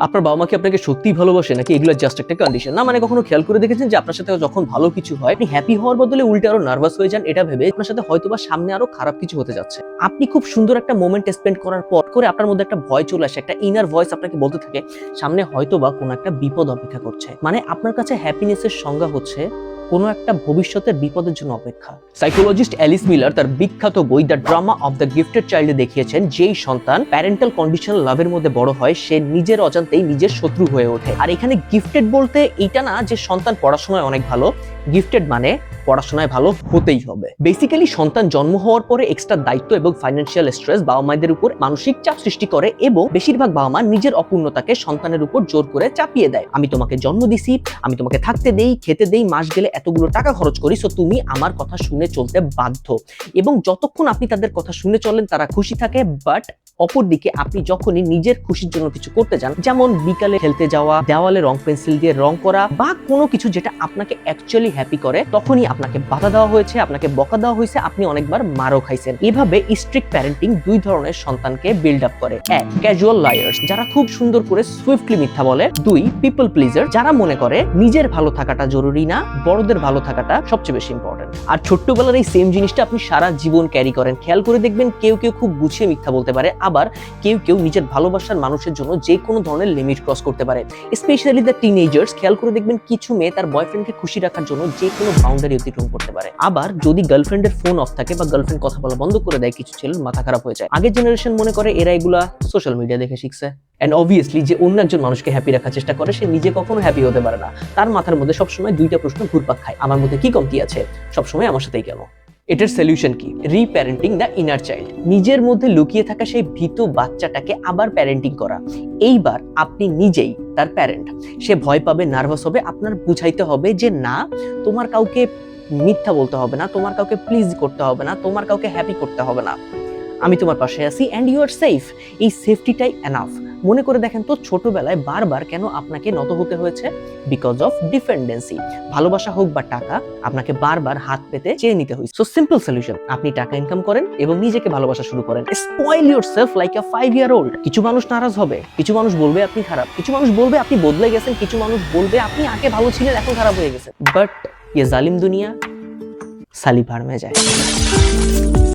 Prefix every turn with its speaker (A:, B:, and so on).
A: আপনার বাবা মা কি আপনাকে সত্যিই ভালোবাসে নাকি এগুলো জাস্ট একটা কন্ডিশন? না মানে কখনো খেয়াল করে দেখেছেন যে আপনার সাথে যখন ভালো কিছু হয় আপনি হ্যাপি হওয়ার বদলে উল্টে আরো নার্ভাস হয়ে যান এটা ভেবে আপনার সাথে হয়তোবা সামনে আরো খারাপ কিছু হতে যাচ্ছে। আপনি খুব সুন্দর একটা মোমেন্ট স্পেন্ড করার পর করে আপনার মধ্যে একটা ভয় চলে আসে, একটা ইনার ভয়েস আপনাকে বলতে থাকে সামনে হয়তোবা কোনো একটা বিপদ অপেক্ষা করছে। মানে আপনার কাছে হ্যাপিনেসের সংজ্ঞা হচ্ছে কোনো একটা ভবিষ্যতের বিপদের জন্য অপেক্ষা। সাইকোলজিস্ট অ্যালিস মিলার তার বিখ্যাত বই the drama of the gifted চাইল্ডে দেখিয়েছেন যেই সন্তান প্যারেন্টাল কন্ডিশনাল লাভের মধ্যে বড় হয় সে নিজের অজান্তেই নিজের শত্রু হয়ে ওঠে। আর এখানে গিফটেড বলতে এটা না যে সন্তান পড়াশোনায় অনেক ভালো, গিফটেড মানে পড়াশোনায় ভালো হতেই হবে। বেসিক্যালি সন্তান জন্ম হওয়ার পরে এক্সট্রা দায়িত্ব এবং ফাইন্যান্সিয়াল স্ট্রেস বাবা মায়েদের উপর মানসিক চাপ সৃষ্টি করে এবং বেশিরভাগ বাবা মা নিজের অপূর্ণতাকে সন্তানের উপর জোর করে চাপিয়ে দেয়। আমি তোমাকে জন্ম দিছি, আমি তোমাকে থাকতে দেই, খেতে দেই, মাস গেলে এতগুলো টাকা খরচ করি, সো তুমি আমার কথা শুনে চলতে বাধ্য। এবং যতক্ষণ আপনি তাদের কথা শুনে চলেন তারা খুশি থাকে। বাট অপরদিকে আপনি যখনই নিজের খুশির জন্য কিছু করতে যান, যেমন বিকালে খেলতে যাওয়া, দেওয়ালে রং পেন্সিল দিয়ে রং করা বা কোনো কিছু যেটা আপনাকে অ্যাকচুয়ালি হ্যাপি করে, তখনই আপনাকে বাধা দেওয়া হয়েছে, আপনাকে বকা দেওয়া হয়েছে, আপনি অনেকবার মারও খাইছেন। এভাবে স্ট্রিক্ট প্যারেন্টিং দুই ধরনের সন্তানকে বিল্ড আপ করে। এক, ক্যাজুয়াল লায়ার্স, যারা খুব সুন্দর করে সুইফটলি মিথ্যা বলে। দুই, পিপল প্লিজার, যারা মনে করে নিজের ভালো থাকাটা জরুরি না, বড়দের ভালো থাকাটা সবচেয়ে বেশি ইম্পর্টেন্ট। আর ছোট্টবেলার এই সেম জিনিসটা আপনি সারা জীবন ক্যারি করেন। খেয়াল করে দেখবেন কেউ কেউ খুব গুছিয়ে মিথ্যা বলতে পারে, আবার কেউ কেউ নিজের ভালোবাসার মানুষের জন্য যে কোনো ধরনের লিমিট ক্রস করতে পারে। স্পেশালি দ্য টিনেজার্স, খেয়াল করে দেখবেন কিছু মেয়ে তার বয়ফ্রেন্ডকে খুশি রাখার জন্য যে কোনো বাউন্ডারি অতিক্রম করতে পারে। আবার যদি গার্লফ্রেন্ডের ফোন অফ থাকে বা গার্লফ্রেন্ড কথা বলা বন্ধ করে দেয়, কিছু ছেলের মাথা খারাপ হয়ে যায়। আগের জেনারেশন মনে করে এরা এগুলা সোশ্যাল মিডিয়া দেখে শিখছে। এন্ড অবভিয়াসলি যে অন্য একজন মানুষকে হ্যাপি রাখার চেষ্টা করে সে নিজে কখনো হ্যাপি হতে পারে না। তার মাথার মধ্যে সবসময় দুইটা প্রশ্ন ঘুরপাক খায়, আমার মধ্যে কি কমতি আছে, সবসময় আমার সাথেই কেন। এটার সলিউশন কি? রিপ্যারেন্টিং দ্য ইনার চাইল্ড, নিজের মধ্যে লুকিয়ে থাকা সেই ভীত বাচ্চাটাকে আবার প্যারেন্টিং করা। এইবার আপনি নিজেই তার প্যারেন্ট, সে ভয় পাবে, নার্ভাস হবে, আপনার বুঝাইতে হবে যে না, তোমার কাউকে মিথ্যা বলতে হবে না, তোমার কাউকে প্লিজ করতে হবে না, তোমার কাউকে হ্যাপি করতে হবে না, আমি তোমার পাশে আছি অ্যান্ড ইউ আর সেফ। এই সেফটিটাই এনাফ। মনে করে দেখেন তো ছোটবেলায় বারবার কেন আপনাকে নত হতে হয়েছে? Because of dependency. ভালোবাসা হোক বা টাকা, আপনাকে বারবার হাত পেতে চেয়ে নিতে হয়েছে। সো সিম্পল সলিউশন, আপনি টাকা ইনকাম করেন এবং নিজেকে ভালোবাসা শুরু করেন। স্পয়েল ইয়োরসেলফ লাইক আ 5-year-old। কিছু মানুষ নারাজ হবে, কিছু মানুষ বলবে আপনি খারাপ, কিছু মানুষ বলবে আপনি বদলে গেছেন, কিছু মানুষ বলবে আপনি আগে ভালো ছিলেন এখন খারাপ হয়ে গেছেন। বাট ये जालिम दुनिया साली भाड़ में जाए।